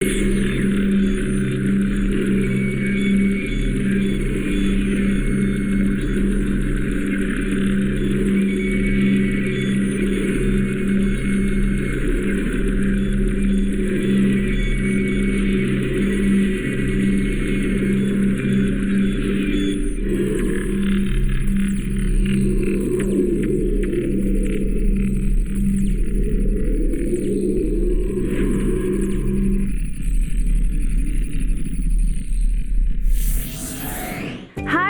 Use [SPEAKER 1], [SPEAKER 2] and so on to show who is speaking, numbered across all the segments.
[SPEAKER 1] Hi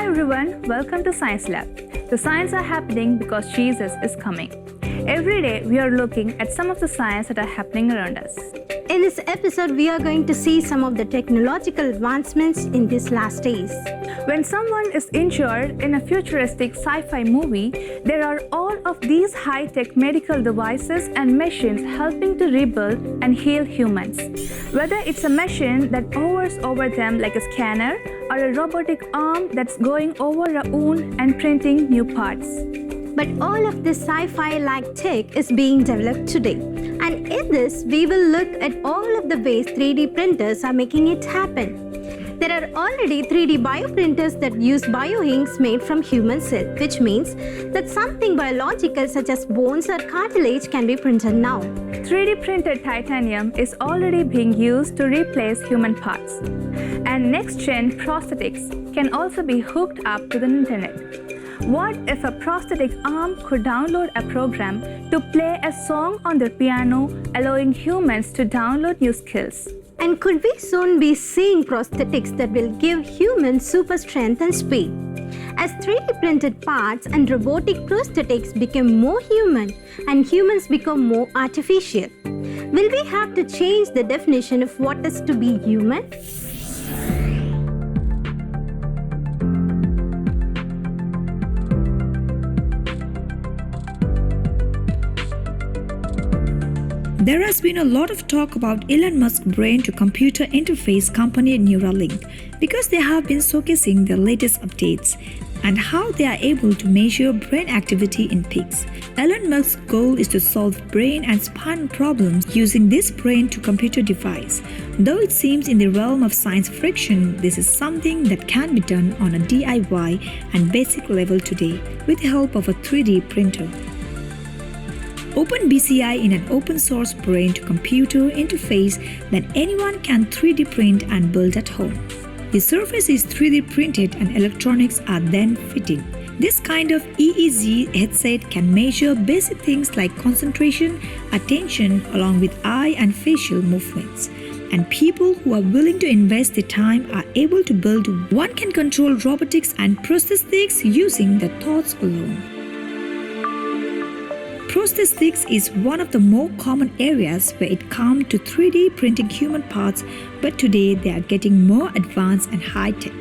[SPEAKER 1] everyone, welcome to Science Lab. The science are happening because Jesus is coming. Every day we are looking at some of the science that are happening around us.
[SPEAKER 2] In this episode, we are going to see some of the technological advancements in these last days.
[SPEAKER 1] When someone is injured in a futuristic sci-fi movie, there are all of these high-tech medical devices and machines helping to rebuild and heal humans. Whether it's a machine that hovers over them like a scanner, or a robotic arm that's going over a wound and printing new parts.
[SPEAKER 2] But all of this sci-fi-like tech is being developed today. And in this, we will look at all of the ways 3D printers are making it happen. There are already 3D bioprinters that use bioinks made from human cells, which means that something biological such as bones or cartilage can be printed now.
[SPEAKER 1] 3D printed titanium is already being used to replace human parts. And next-gen prosthetics can also be hooked up to the internet. What if a prosthetic arm could download a program to play a song on their piano, allowing humans to download new skills?
[SPEAKER 2] And could we soon be seeing prosthetics that will give humans super strength and speed? As 3D printed parts and robotic prosthetics become more human and humans become more artificial, will we have to change the definition of what is to be human?
[SPEAKER 3] There has been a lot of talk about Elon Musk's brain-to-computer interface company Neuralink because they have been showcasing their latest updates and how they are able to measure brain activity in pigs. Elon Musk's goal is to solve brain and spine problems using this brain-to-computer device. Though it seems in the realm of science fiction, this is something that can be done on a DIY and basic level today with the help of a 3D printer. OpenBCI is an open-source brain-to-computer interface that anyone can 3D print and build at home. The surface is 3D printed and electronics are then fitted. This kind of EEG headset can measure basic things like concentration, attention, along with eye and facial movements. And people who are willing to invest the time are able to build. One can control robotics and prosthetics using the thoughts alone. Prosthetics is one of the more common areas where it comes to 3D printing human parts, but today they are getting more advanced and high-tech.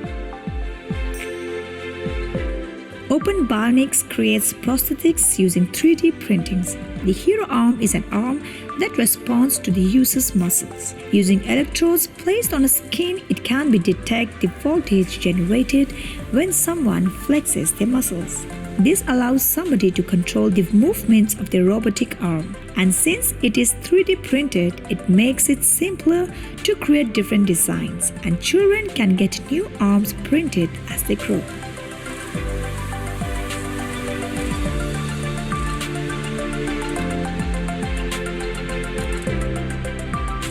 [SPEAKER 3] Open Bionics creates prosthetics using 3D printings. The hero arm is an arm that responds to the user's muscles. Using electrodes placed on the skin, it can detect the voltage generated when someone flexes their muscles. This allows somebody to control the movements of the robotic arm. And since it is 3D printed, it makes it simpler to create different designs, and children can get new arms printed as they grow.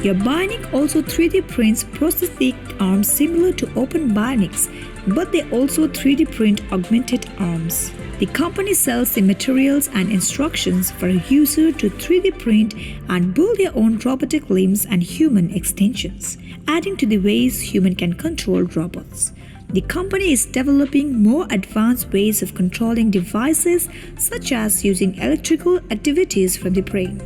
[SPEAKER 3] Your Bionic also 3D prints prosthetic arms similar to Open Bionics, but they also 3D print augmented arms. The company sells the materials and instructions for a user to 3D print and build their own robotic limbs and human extensions, adding to the ways humans can control robots. The company is developing more advanced ways of controlling devices, such as using electrical activities from the brain.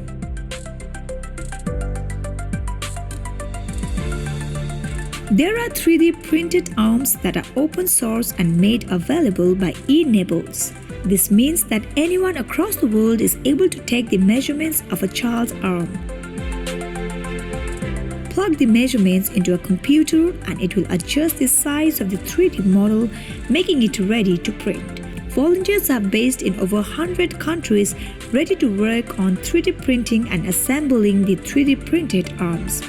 [SPEAKER 3] There are 3D printed arms that are open source and made available by eNables. This means that anyone across the world is able to take the measurements of a child's arm. Plug the measurements into a computer and it will adjust the size of the 3D model, making it ready to print. Volunteers are based in over 100 countries ready to work on 3D printing and assembling the 3D printed arms.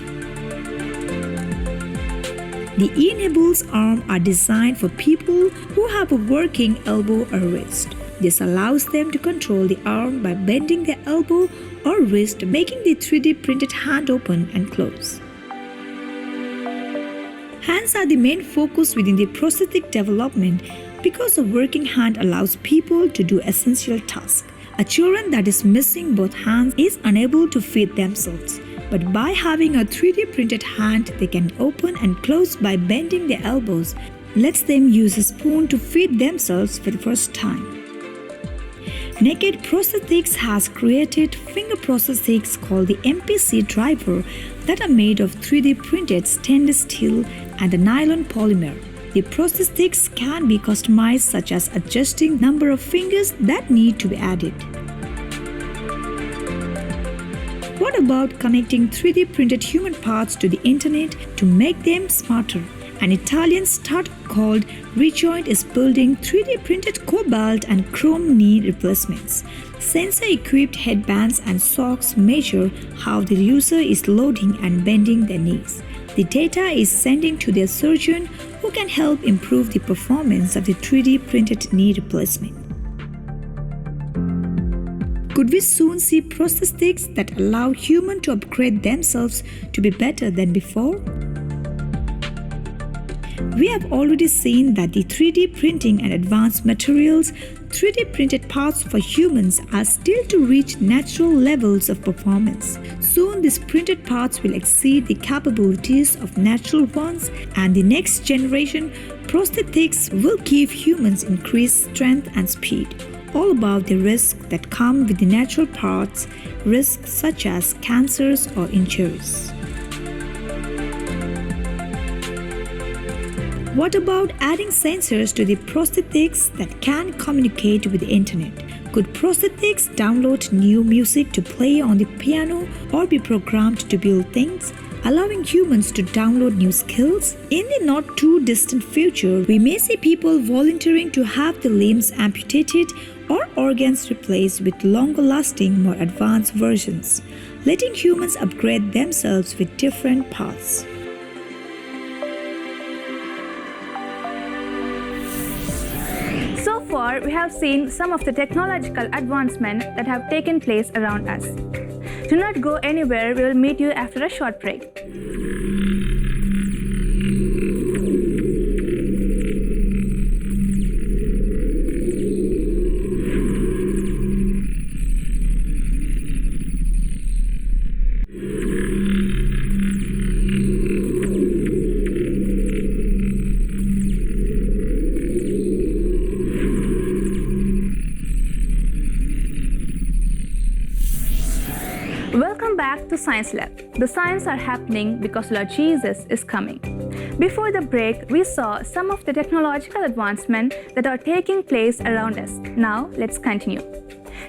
[SPEAKER 3] The enables arm are designed for people who have a working elbow or wrist. This allows them to control the arm by bending their elbow or wrist, making the 3D printed hand open and close. Hands are the main focus within the prosthetic development because a working hand allows people to do essential tasks. A children that is missing both hands is unable to feed themselves. But by having a 3D printed hand, they can open and close by bending their elbows, lets them use a spoon to feed themselves for the first time. Naked Prosthetics has created finger prosthetics called the MPC driver that are made of 3D printed stainless steel and a nylon polymer. The prosthetics can be customized, such as adjusting number of fingers that need to be added. What about connecting 3D printed human parts to the internet to make them smarter? An Italian startup called Rejoint is building 3D printed cobalt and chrome knee replacements. Sensor-equipped headbands and socks measure how the user is loading and bending their knees. The data is sending to their surgeon, who can help improve the performance of the 3D printed knee replacement. Could we soon see prosthetics that allow humans to upgrade themselves to be better than before? We have already seen that the 3D printing and advanced materials, 3D printed parts for humans are still to reach natural levels of performance. Soon these printed parts will exceed the capabilities of natural ones, and the next generation prosthetics will give humans increased strength and speed. All about the risks that come with the natural parts, risks such as cancers or injuries. What about adding sensors to the prosthetics that can communicate with the internet? Could prosthetics download new music to play on the piano or be programmed to build things, allowing humans to download new skills? In the not too distant future, we may see people volunteering to have the limbs amputated or organs replaced with longer-lasting, more advanced versions, letting humans upgrade themselves with different paths.
[SPEAKER 1] So far, we have seen some of the technological advancements that have taken place around us. Do not go anywhere, we will meet you after a short break. Welcome back to Science Lab. The science are happening because Lord Jesus is coming. Before the break, we saw some of the technological advancements that are taking place around us. Now, let's continue.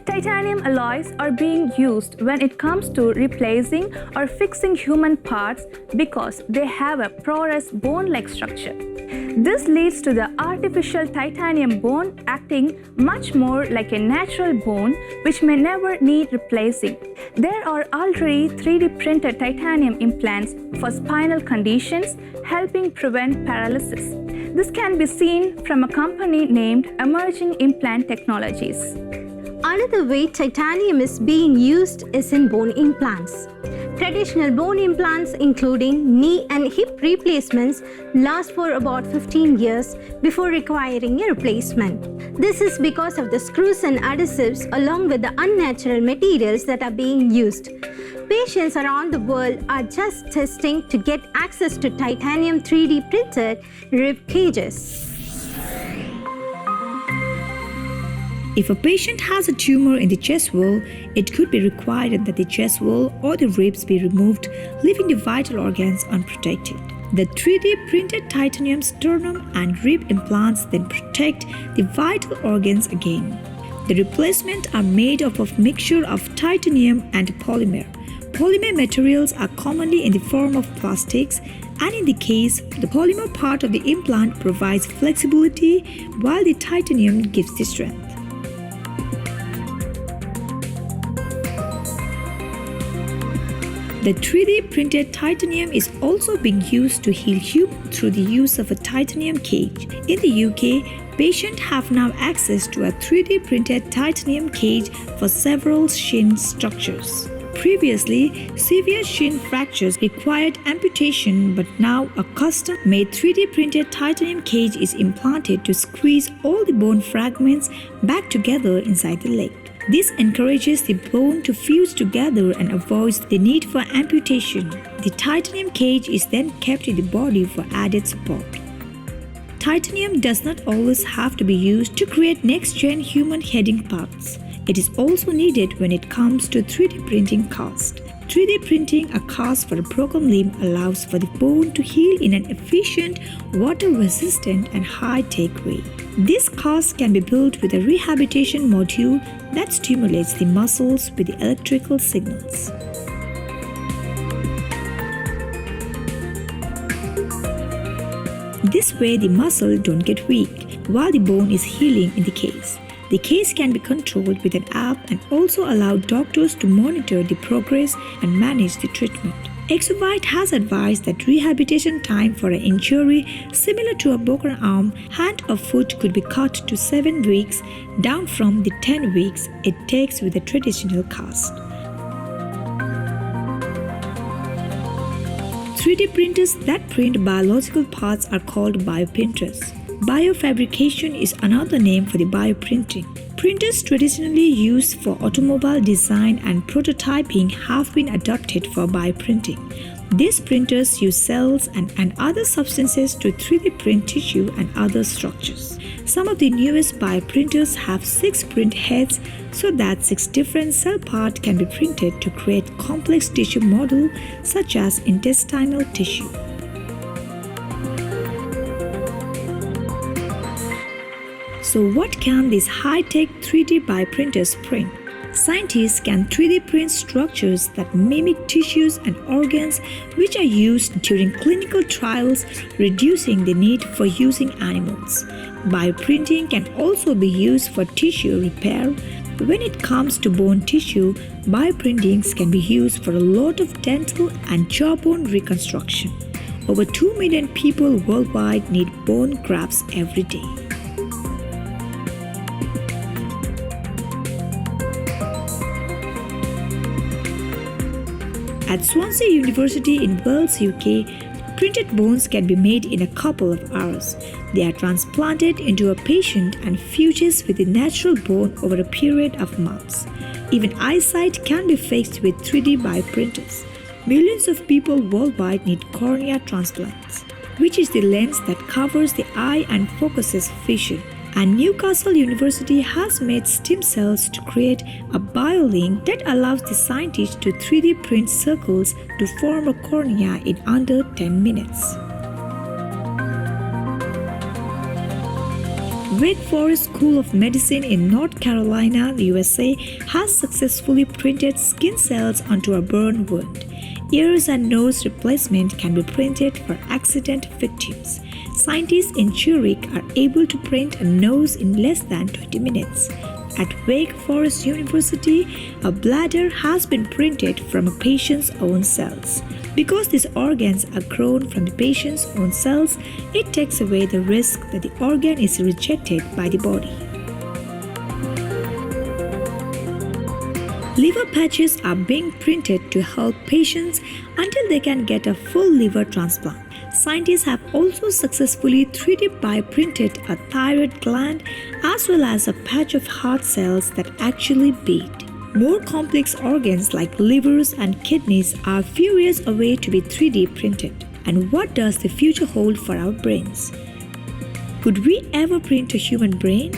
[SPEAKER 1] Titanium alloys are being used when it comes to replacing or fixing human parts because they have a porous bone-like structure. This leads to the artificial titanium bone acting much more like a natural bone, which may never need replacing. There are already 3D printed titanium implants for spinal conditions, helping prevent paralysis. This can be seen from a company named Emerging Implant Technologies.
[SPEAKER 2] Another way titanium is being used is in bone implants. Traditional bone implants, including knee and hip replacements, last for about 15 years before requiring a replacement. This is because of the screws and adhesives along with the unnatural materials that are being used. Patients around the world are just testing to get access to titanium 3D printed rib cages.
[SPEAKER 3] If a patient has a tumor in the chest wall, it could be required that the chest wall or the ribs be removed, leaving the vital organs unprotected. The 3D printed titanium sternum and rib implants then protect the vital organs again. The replacements are made up of mixture of titanium and polymer. Polymer materials are commonly in the form of plastics, and in the case, the polymer part of the implant provides flexibility while the titanium gives the strength. The 3D printed titanium is also being used to heal humans through the use of a titanium cage. In the UK, patients have now access to a 3D printed titanium cage for several shin structures. Previously, severe shin fractures required amputation, but now a custom-made 3D printed titanium cage is implanted to squeeze all the bone fragments back together inside the leg. This encourages the bone to fuse together and avoids the need for amputation. The titanium cage is then kept in the body for added support. Titanium does not always have to be used to create next-gen human heading parts. It is also needed when it comes to 3D printing cast. 3D printing a cast for a broken limb allows for the bone to heal in an efficient, water-resistant and high-tech way. This cast can be built with a rehabilitation module that stimulates the muscles with the electrical signals. This way the muscle don't get weak while the bone is healing in the case. The case can be controlled with an app and also allow doctors to monitor the progress and manage the treatment. Exovite has advised that rehabilitation time for an injury similar to a broken arm, hand or foot could be cut to 7 weeks, down from the 10 weeks it takes with a traditional cast. 3D printers that print biological parts are called bioprinters. Biofabrication is another name for the bioprinting. Printers traditionally used for automobile design and prototyping have been adopted for bioprinting. These printers use cells and other substances to 3D print tissue and other structures. Some of the newest bioprinters have 6 print heads so that 6 different cell parts can be printed to create complex tissue models such as intestinal tissue. So what can these high-tech 3D bioprinters print? Scientists can 3D print structures that mimic tissues and organs which are used during clinical trials, reducing the need for using animals. Bioprinting can also be used for tissue repair. When it comes to bone tissue, bioprintings can be used for a lot of dental and jawbone reconstruction. Over 2 million people worldwide need bone grafts every day. At Swansea University in Wales, UK, printed bones can be made in a couple of hours. They are transplanted into a patient and fused with the natural bone over a period of months. Even eyesight can be fixed with 3D bioprinters. Millions of people worldwide need cornea transplants, which is the lens that covers the eye and focuses vision. And Newcastle University has made stem cells to create a biolink that allows the scientists to 3D print circles to form a cornea in under 10 minutes. Wake Forest School of Medicine in North Carolina, USA, has successfully printed skin cells onto a burn wound. Ears and nose replacement can be printed for accident victims. Scientists in Zurich are able to print a nose in less than 20 minutes. At Wake Forest University, a bladder has been printed from a patient's own cells. Because these organs are grown from the patient's own cells, it takes away the risk that the organ is rejected by the body. Liver patches are being printed to help patients until they can get a full liver transplant. Scientists have also successfully 3D bioprinted a thyroid gland as well as a patch of heart cells that actually beat. More complex organs like livers and kidneys are few years away to be 3D printed. And what does the future hold for our brains? Could we ever print a human brain?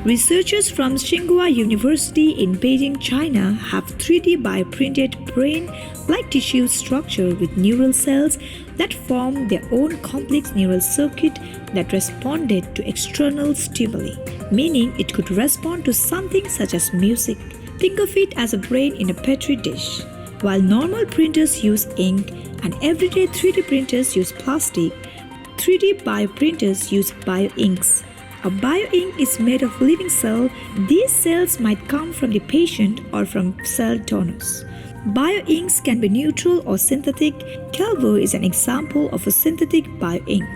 [SPEAKER 3] Researchers from Tsinghua University in Beijing, China have 3D bioprinted brain-like tissue structure with neural cells that form their own complex neural circuit that responded to external stimuli, meaning it could respond to something such as music. Think of it as a brain in a petri dish. While normal printers use ink and everyday 3D printers use plastic, 3D bioprinters use bioinks. A bioink is made of living cells. These cells might come from the patient or from cell donors. Bioinks can be neutral or synthetic. Calvo is an example of a synthetic bioink.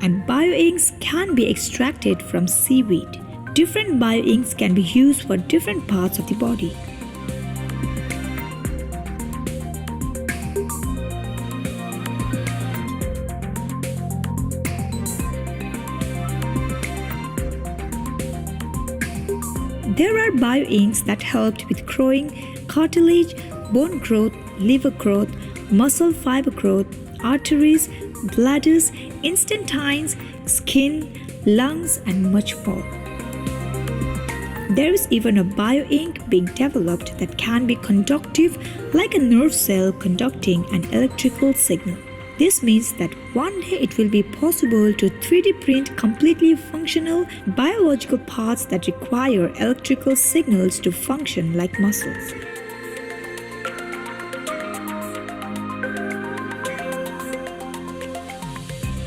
[SPEAKER 3] And bioinks can be extracted from seaweed. Different bioinks can be used for different parts of the body. There are bioinks that helped with growing cartilage, bone growth, liver growth, muscle fiber growth, arteries, bladders, intestines, skin, lungs, and much more. There is even a bioink being developed that can be conductive, like a nerve cell conducting an electrical signal. This means that one day it will be possible to 3D print completely functional biological parts that require electrical signals to function like muscles.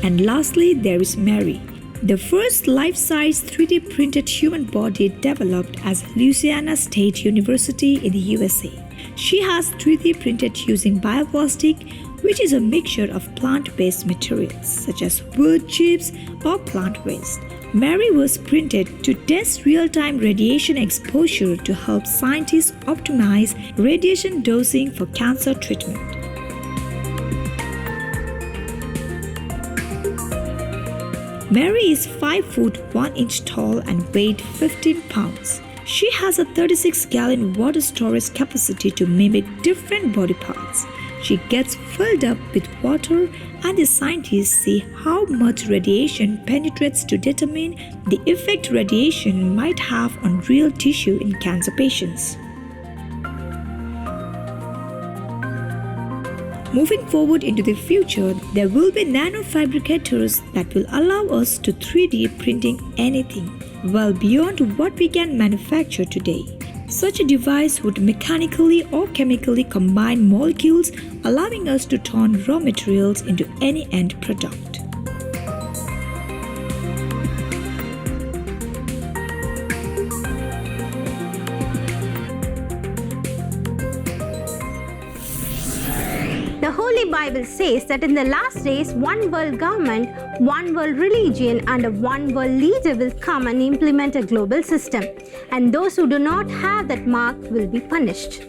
[SPEAKER 3] And lastly, there is Mary, the first life-size 3D printed human body developed at Louisiana State University in the USA. She has 3D printed using bioplastic, which is a mixture of plant-based materials such as wood chips or plant waste. Mary was printed to test real-time radiation exposure to help scientists optimize radiation dosing for cancer treatment. Mary is 5 foot 1 inch tall and weighed 15 pounds. She has a 36-gallon water storage capacity to mimic different body parts. She gets filled up with water, and the scientists see how much radiation penetrates to determine the effect radiation might have on real tissue in cancer patients. Moving forward into the future, there will be nanofabricators that will allow us to 3D printing anything, well beyond what we can manufacture today. Such a device would mechanically or chemically combine molecules, allowing us to turn raw materials into any end product.
[SPEAKER 2] The Holy Bible says that in the last days, one world government, one world religion, and a one world leader will come and implement a global system. And those who do not have that mark will be punished.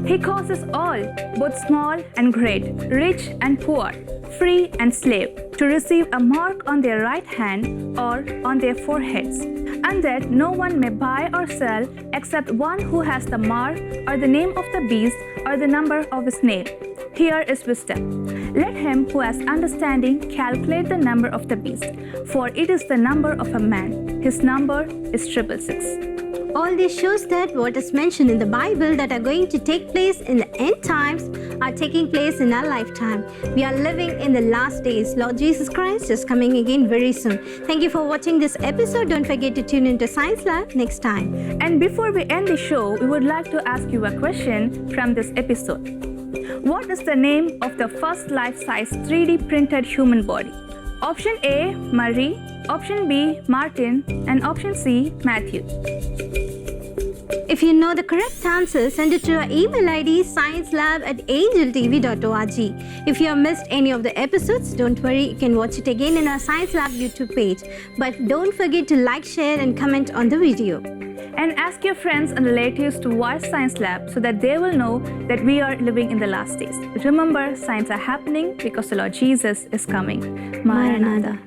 [SPEAKER 1] He causes all, both small and great, rich and poor, free and slave, to receive a mark on their right hand or on their foreheads, and that no one may buy or sell except one who has the mark or the name of the beast or the number of his name. Here is wisdom. Let him who has understanding calculate the number of the beast, for it is the number of a man. His number is 666.
[SPEAKER 2] All this shows that what is mentioned in the Bible that are going to take place in the end times are taking place in our lifetime. We are living in the last days. Lord Jesus Christ is coming again very soon. Thank you for watching this episode. Don't forget to tune into Science Lab next time.
[SPEAKER 1] And before we end the show, we would like to ask you a question from this episode. What is the name of the first life-size 3D printed human body? Option A, Marie. Option B, Martin. And option C, Matthew.
[SPEAKER 2] If you know the correct answer, send it to our email ID sciencelab@angeltv.org. If you have missed any of the episodes, don't worry, you can watch it again in our Science Lab YouTube page. But don't forget to like, share and comment on the video.
[SPEAKER 1] And ask your friends and relatives to watch Science Lab so that they will know that we are living in the last days. Remember, signs are happening because the Lord Jesus is coming. Maranatha.